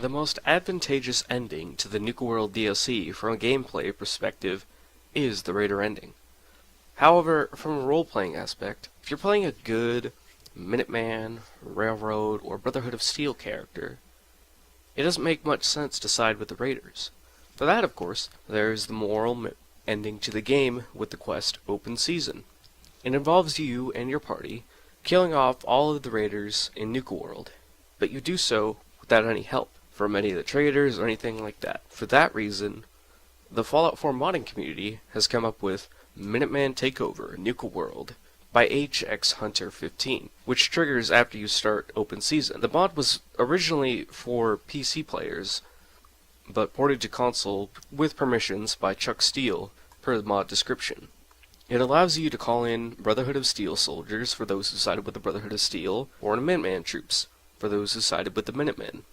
the most advantageous ending to the Nuka-World DLC from a gameplay perspective is the Raider ending. However, from a role-playing aspect, if you're playing a good Minuteman, Railroad, or Brotherhood of Steel character, it doesn't make much sense to side with the Raiders. For that, of course, there's the moral ending to the game with the quest Open Season. It involves you and your party killing off all of the Raiders in Nuka-World, but you do so without any help from any of the traders or anything like that. For that reason, the Fallout 4 modding community has come up with Minuteman Takeover Nuka-World by HXHunter15, which triggers after you start Open Season. The mod was originally for PC players, but ported to console with permissions by Chuck Steele per the mod description. It allows you to call in Brotherhood of Steel soldiers for those who sided with the Brotherhood of Steel, or Minuteman troops for those who sided with the Minutemen.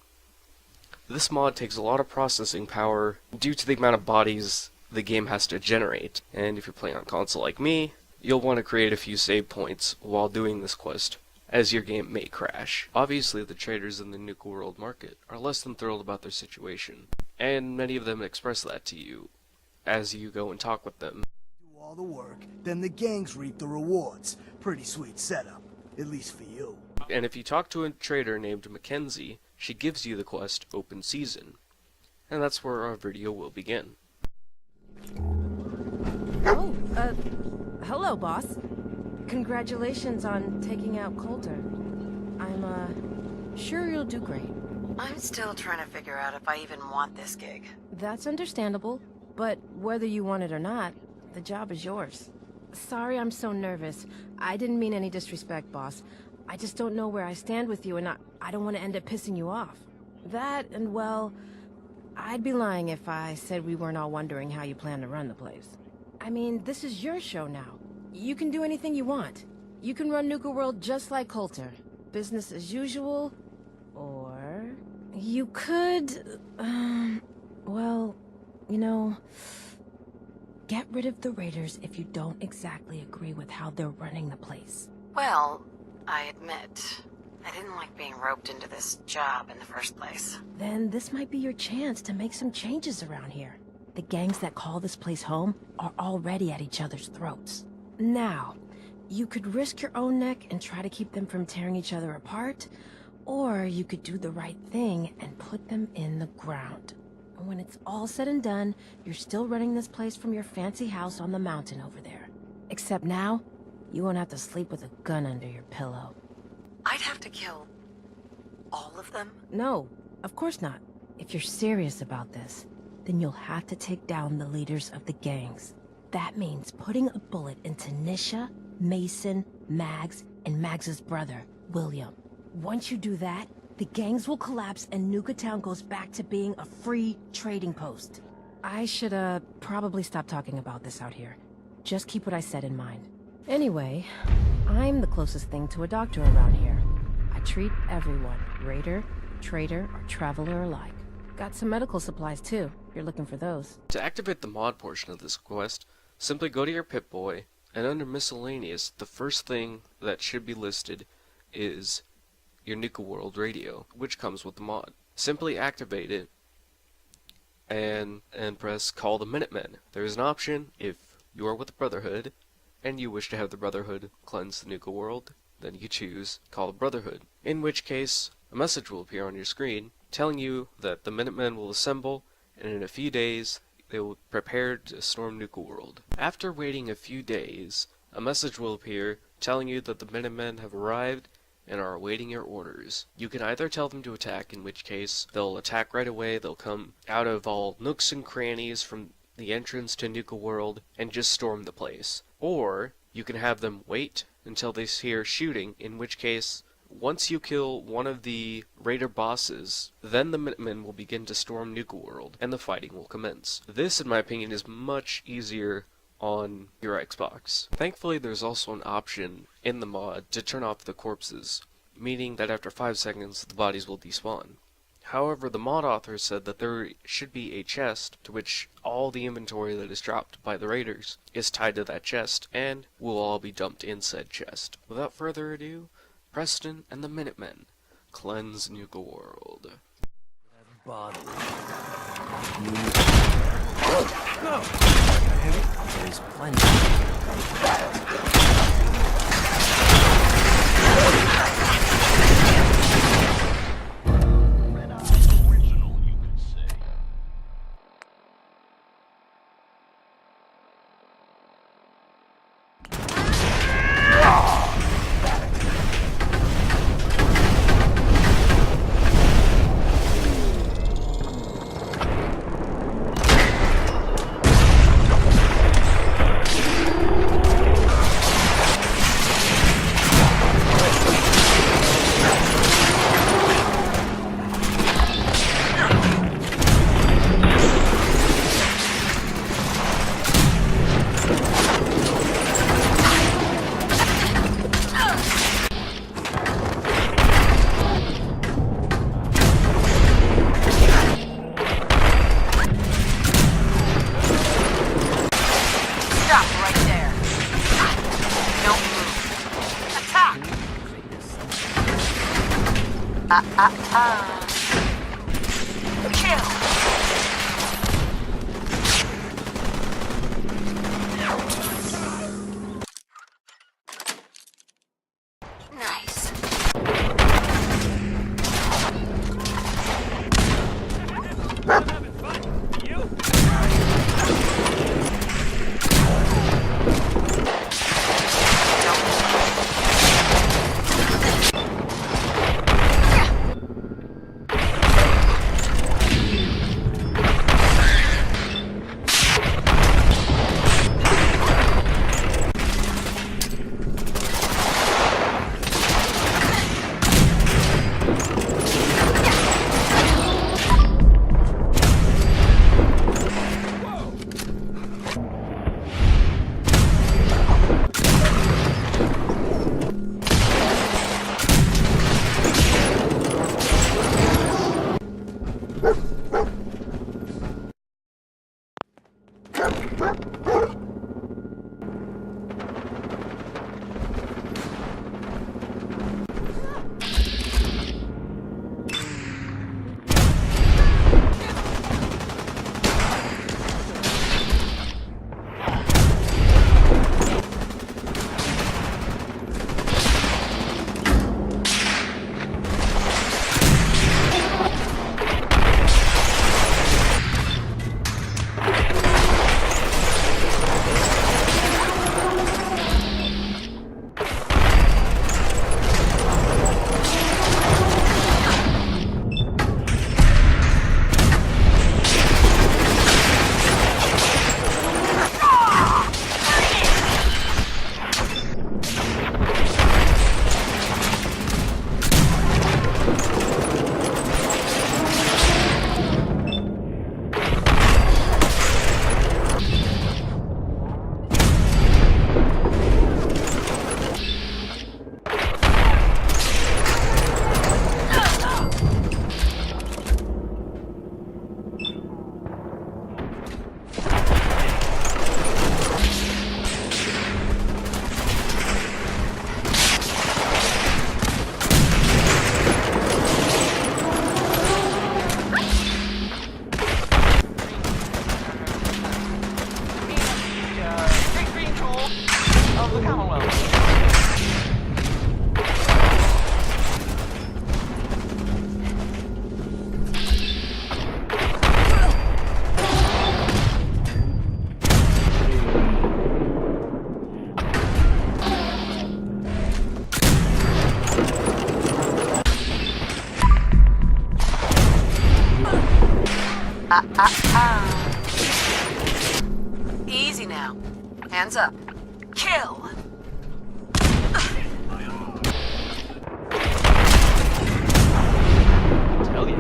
This mod takes a lot of processing power due to the amount of bodies the game has to generate, and if you're playing on console like me, you'll want to create a few save points while doing this quest, as your game may crash. Obviously, the traders in the Nuka-World market are less than thrilled about their situation, and many of them express that to you as you go and talk with them. Do all the work, then the gangs reap the rewards. Pretty sweet setup, at least for you. And if you talk to a trader named Mackenzie, she gives you the quest Open Season. And that's where our video will begin. Oh, hello, boss. Congratulations on taking out Coulter. I'm, sure you'll do great. I'm still trying to figure out if I even want this gig. That's understandable, but whether you want it or not, the job is yours. Sorry I'm so nervous. I didn't mean any disrespect, boss. I just don't know where I stand with you, and I don't want to end up pissing you off. That, and well, I'd be lying if I said we weren't all wondering how you plan to run the place. I mean, this is your show now. You can do anything you want. You can run Nuka-World just like Coulter. Business as usual, or you could, well, you know, get rid of the Raiders if you don't exactly agree with how they're running the place. Well, I admit, I didn't like being roped into this job in the first place. Then this might be your chance to make some changes around here. The gangs that call this place home are already at each other's throats. Now, you could risk your own neck and try to keep them from tearing each other apart, or you could do the right thing and put them in the ground. And when it's all said and done, you're still running this place from your fancy house on the mountain over there. Except now, you won't have to sleep with a gun under your pillow. I'd have to kill all of them? No, of course not. If you're serious about this, then you'll have to take down the leaders of the gangs. That means putting a bullet into Nisha, Mason, Mags, and Mags's brother, William. Once you do that, the gangs will collapse and Nuka Town goes back to being a free trading post. I should, probably stop talking about this out here. Just keep what I said in mind. Anyway, I'm the closest thing to a doctor around here. I treat everyone, raider, trader, or traveler alike. Got some medical supplies too, if you're looking for those. To activate the mod portion of this quest, simply go to your Pip-Boy, and under Miscellaneous, the first thing that should be listed is your Nuka-World radio, which comes with the mod. Simply activate it, and press Call the Minutemen. There is an option if you are with the Brotherhood, and you wish to have the Brotherhood cleanse the Nuka-World, then you choose Call the Brotherhood, in which case a message will appear on your screen telling you that the Minutemen will assemble, and in a few days they will prepare to storm Nuka-World. After waiting a few days, a message will appear telling you that the Minutemen have arrived and are awaiting your orders. You can either tell them to attack, in which case they'll attack right away, they'll come out of all nooks and crannies from the entrance to Nuka-World and just storm the place. Or you can have them wait until they hear shooting, in which case once you kill one of the Raider bosses, then the Minutemen will begin to storm Nuka-World, and the fighting will commence. This, in my opinion, is much easier on your Xbox. Thankfully, there's also an option in the mod to turn off the corpses, meaning that after 5 seconds, the bodies will despawn. However, the mod author said that there should be a chest to which all the inventory that is dropped by the Raiders is tied to that chest, and will all be dumped in said chest. Without further ado, Preston and the Minutemen cleanse Nuka-World. bother. Go! There's plenty. Easy now. Hands up. Kill! Tell you.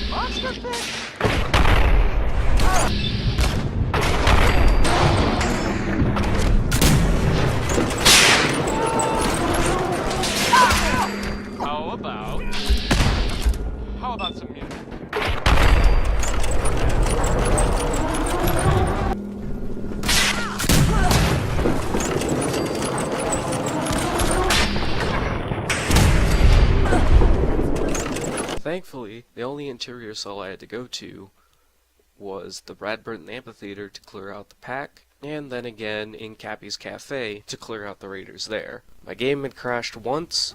Monster fish! How about some music? Thankfully, the only interior cell I had to go to was the Radburton Amphitheater to clear out the pack, and then again in Cappy's Cafe to clear out the Raiders there. My game had crashed once.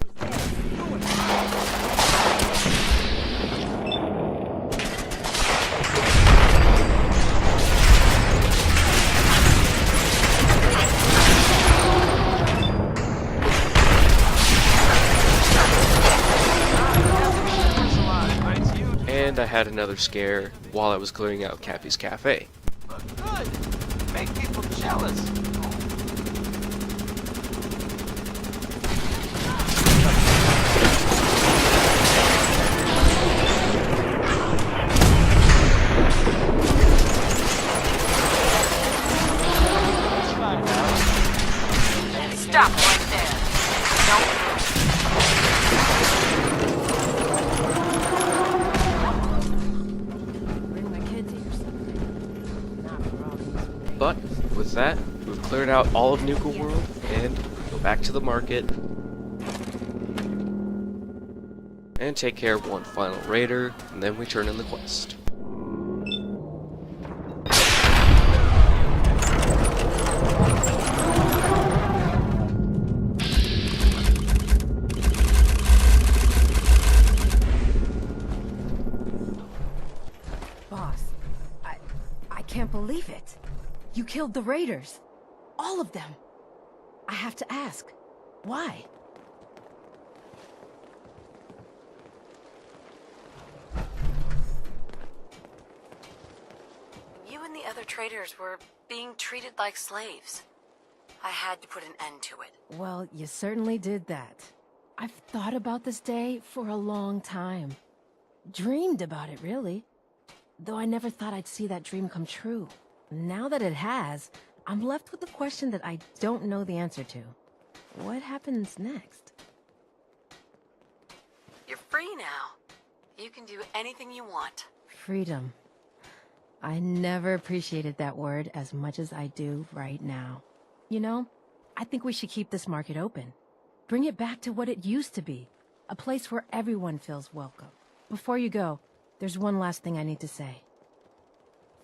And I had another scare while I was clearing out Cappy's Cafe. Look good. Make people jealous. Stop right there. Don't Bring my kids here someday. Not for all these. But with that, we've cleared out all of Nuka-World and go back to the market and take care of one final raider, and then we turn in the quest. Boss, I can't believe it. You killed the Raiders. All of them. I have to ask, why? You and the other traders were being treated like slaves. I had to put an end to it. Well, you certainly did that. I've thought about this day for a long time. Dreamed about it, really. Though I never thought I'd see that dream come true. Now that it has, I'm left with a question that I don't know the answer to. What happens next? You're free now. You can do anything you want. Freedom. I never appreciated that word as much as I do right now. You know, I think we should keep this market open. Bring it back to what it used to be. A place where everyone feels welcome. Before you go, there's one last thing I need to say.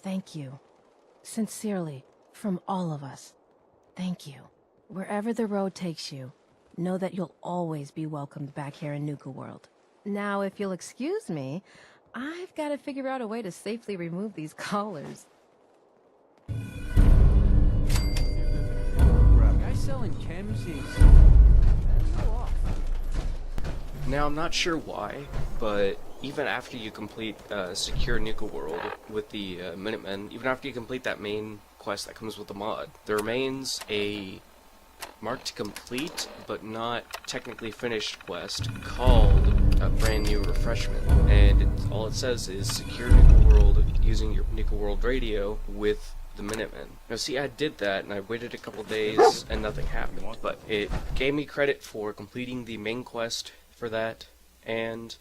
Thank you. Sincerely, from all of us. Thank you. Wherever the road takes you, know that you'll always be welcomed back here in Nuka-World. Now, if you'll excuse me, I've got to figure out a way to safely remove these collars. Guy selling chems is off. Now, I'm not sure why, but even after you complete Secure Nuka-World with the Minutemen, even after you complete that main quest that comes with the mod, there remains a marked complete, but not technically finished quest called a brand new refreshment. And all it says is Secure Nuka-World using your Nuka-World radio with the Minutemen. Now see, I did that and I waited a couple days and nothing happened, but it gave me credit for completing the main quest for that, and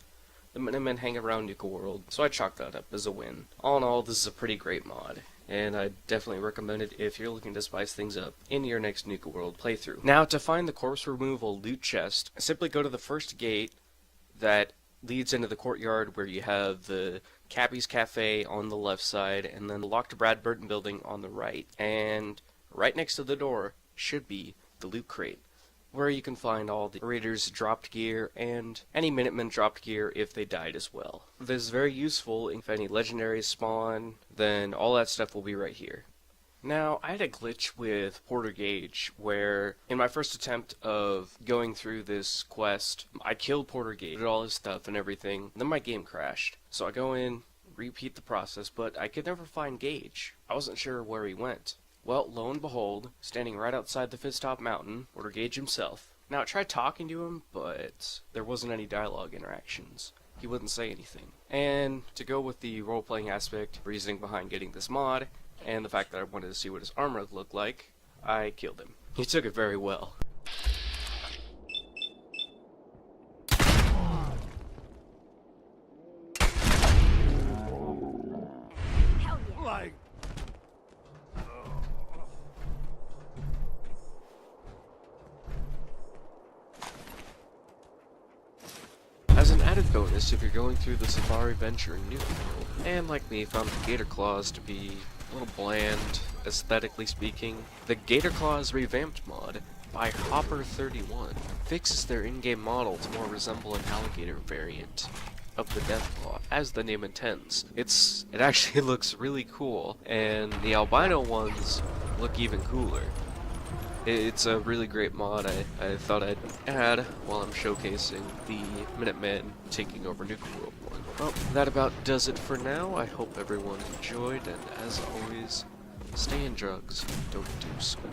the Minutemen hang around Nuka-World, so I chalked that up as a win. All in all, this is a pretty great mod, and I definitely recommend it if you're looking to spice things up in your next Nuka-World playthrough. Now, to find the corpse removal loot chest, simply go to the first gate that leads into the courtyard where you have the Cappy's Cafe on the left side, and then the locked Radburton building on the right. And right next to the door should be the loot crate, where you can find all the Raiders' dropped gear and any Minutemen dropped gear if they died as well. This is very useful. If any legendaries spawn, then all that stuff will be right here. Now, I had a glitch with Porter Gage, where in my first attempt of going through this quest, I killed Porter Gage, did all his stuff and everything, and then my game crashed. So I go in, repeat the process, but I could never find Gage. I wasn't sure where he went. Well, lo and behold, standing right outside the Fisstop Mountain, Porter Gage himself. Now, I tried talking to him, but there wasn't any dialogue interactions. He wouldn't say anything. And to go with the role-playing aspect, reasoning behind getting this mod, and the fact that I wanted to see what his armor looked like, I killed him. He took it very well. Like, As an added bonus if you're going through the safari venture in Nuka-World, and like me found the Gatorclaws to be a little bland, aesthetically speaking. The Gatorclaws revamped mod by Hopper31 fixes their in-game model to more resemble an alligator variant of the Deathclaw, as the name intends. It actually looks really cool, and the albino ones look even cooler. It's a really great mod I thought I'd add while I'm showcasing the Minutemen taking over Nuka-World Mod. Well, that about does it for now. I hope everyone enjoyed, and as always, stay in drugs, don't do school.